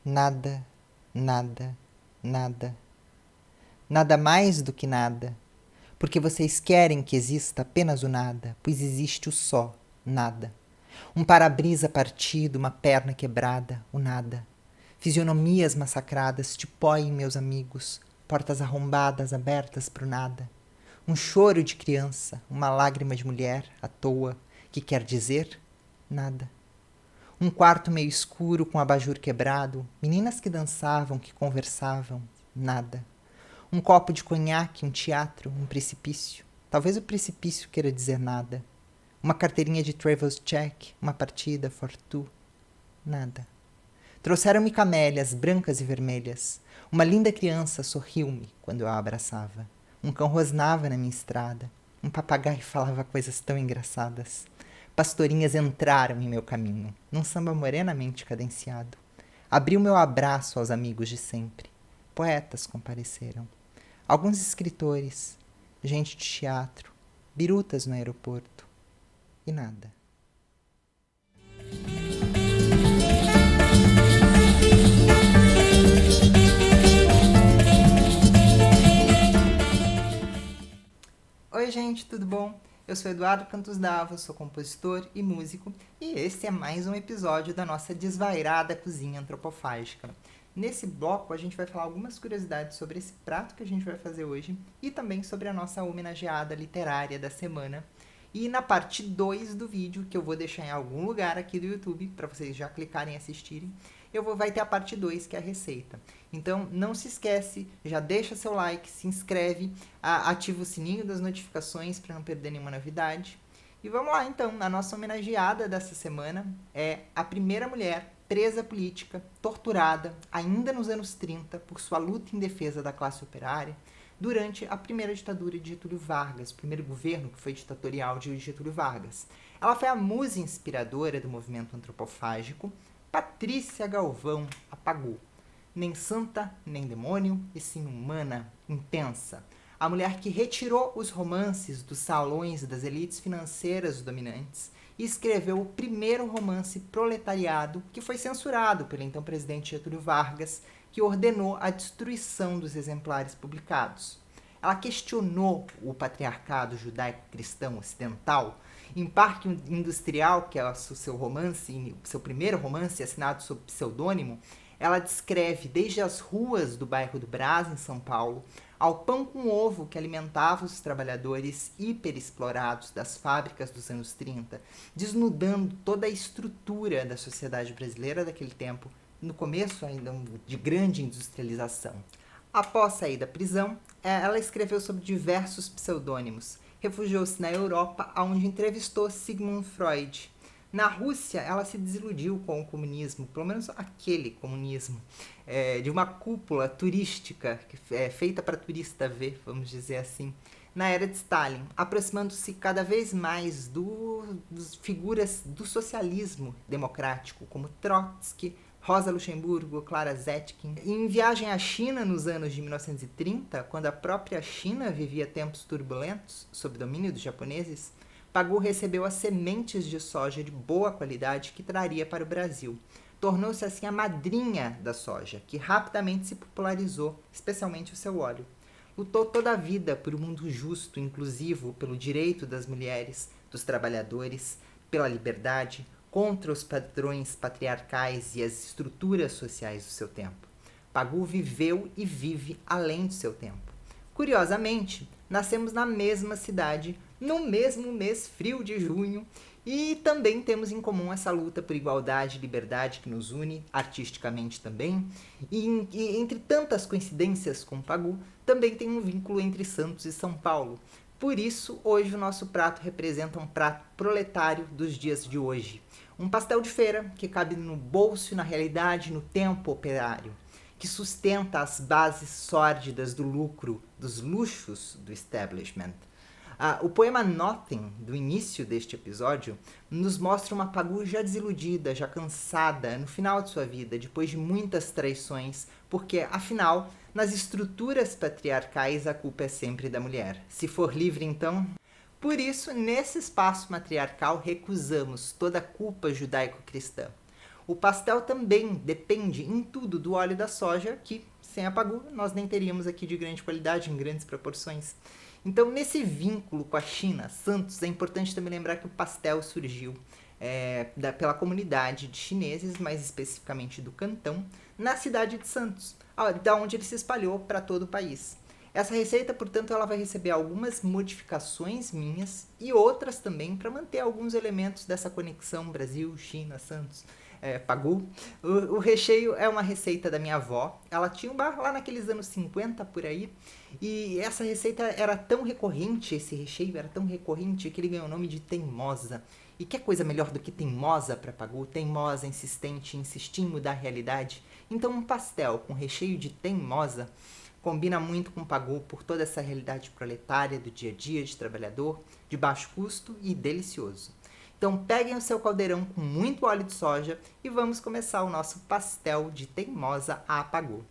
Nada, nada, nada. Nada mais do que nada. Porque vocês querem que exista apenas o nada, pois existe o só, nada. Um para-brisa partido, uma perna quebrada, o nada. Fisionomias massacradas, tipóiem, meus amigos, portas arrombadas abertas pro nada. Um choro de criança, uma lágrima de mulher, à toa, que quer dizer nada. Um quarto meio escuro com abajur quebrado, meninas que dançavam, que conversavam, nada. Um copo de conhaque, um teatro, um precipício. Talvez o precipício queira dizer nada. Uma carteirinha de travel's check, uma partida, fortu, nada. Trouxeram-me camélias brancas e vermelhas. Uma linda criança sorriu-me quando eu a abraçava. Um cão rosnava na minha estrada. Um papagaio falava coisas tão engraçadas. Pastorinhas entraram em meu caminho, num samba morenamente cadenciado. Abri o meu abraço aos amigos de sempre. Poetas compareceram. Alguns escritores, gente de teatro, birutas no aeroporto. E nada. Oi, gente, tudo bom? Eu sou Eduardo Cantos Dava, sou compositor e músico, e esse é mais um episódio da nossa desvairada cozinha antropofágica. Nesse bloco, a gente vai falar algumas curiosidades sobre esse prato que a gente vai fazer hoje e também sobre a nossa homenageada literária da semana. E na parte 2 do vídeo, que eu vou deixar em algum lugar aqui do YouTube, para vocês já clicarem e assistirem, vai ter a parte 2, que é a receita. Então, não se esquece, já deixa seu like, se inscreve, ativa o sininho das notificações para não perder nenhuma novidade. E vamos lá, então. A nossa homenageada dessa semana é a primeira mulher presa política, torturada, ainda nos anos 30, por sua luta em defesa da classe operária, durante a primeira ditadura de Getúlio Vargas, o primeiro governo que foi ditatorial de Getúlio Vargas. Ela foi a musa inspiradora do movimento antropofágico. Patrícia Galvão apagou. Nem santa, nem demônio, e sim humana, intensa. A mulher que retirou os romances dos salões das elites financeiras dominantes e escreveu o primeiro romance proletariado, que foi censurado pelo então presidente Getúlio Vargas, que ordenou a destruição dos exemplares publicados. Ela questionou o patriarcado judaico-cristão ocidental. Em Parque Industrial, que é o seu romance, seu primeiro romance assinado sob pseudônimo, ela descreve desde as ruas do bairro do Brás, em São Paulo, ao pão com ovo que alimentava os trabalhadores hiperexplorados das fábricas dos anos 30, desnudando toda a estrutura da sociedade brasileira daquele tempo, no começo ainda de grande industrialização. Após sair da prisão, ela escreveu sob diversos pseudônimos. Refugiou-se na Europa, onde entrevistou Sigmund Freud. Na Rússia, ela se desiludiu com o comunismo, pelo menos aquele comunismo, de uma cúpula turística, feita para turista ver, vamos dizer assim, na era de Stalin, aproximando-se cada vez mais das figuras do socialismo democrático, como Trotsky, Rosa Luxemburgo, Clara Zetkin. Em viagem à China nos anos de 1930, quando a própria China vivia tempos turbulentos sob domínio dos japoneses, Pagou recebeu as sementes de soja de boa qualidade que traria para o Brasil. Tornou-se assim a madrinha da soja, que rapidamente se popularizou, especialmente o seu óleo. Lutou toda a vida por um mundo justo, inclusivo, pelo direito das mulheres, dos trabalhadores, pela liberdade, contra os padrões patriarcais e as estruturas sociais do seu tempo. Pagou viveu e vive além do seu tempo. Curiosamente, nascemos na mesma cidade, no mesmo mês frio de junho, e também temos em comum essa luta por igualdade e liberdade que nos une, artisticamente também. E entre tantas coincidências com Pagou, também tem um vínculo entre Santos e São Paulo. Por isso, hoje o nosso prato representa um prato proletário dos dias de hoje. Um pastel de feira que cabe no bolso e na realidade, no tempo operário, que sustenta as bases sórdidas do lucro, dos luxos do establishment. O poema Nothing, do início deste episódio, nos mostra uma Pagou já desiludida, já cansada, no final de sua vida, depois de muitas traições, porque, afinal, nas estruturas patriarcais a culpa é sempre da mulher. Se for livre, então... Por isso, nesse espaço matriarcal, recusamos toda a culpa judaico-cristã. O pastel também depende em tudo do óleo da soja, que sem a Pagu nós nem teríamos aqui de grande qualidade, em grandes proporções. Então, nesse vínculo com a China, Santos, é importante também lembrar que o pastel surgiu pela comunidade de chineses, mais especificamente do Cantão, na cidade de Santos, da onde ele se espalhou para todo o país. Essa receita, portanto, ela vai receber algumas modificações minhas e outras também para manter alguns elementos dessa conexão Brasil, China, Santos, Pagu. O recheio é uma receita da minha avó. Ela tinha um bar lá naqueles anos 50 por aí. E essa receita era tão recorrente, esse recheio era tão recorrente que ele ganhou o nome de teimosa. E que coisa melhor do que teimosa para Pagu? Teimosa, insistente, insistir em mudar a realidade. Então um pastel com recheio de teimosa combina muito com Pagu por toda essa realidade proletária do dia a dia de trabalhador, de baixo custo e delicioso. Então peguem o seu caldeirão com muito óleo de soja e vamos começar o nosso pastel de teimosa a Pagu.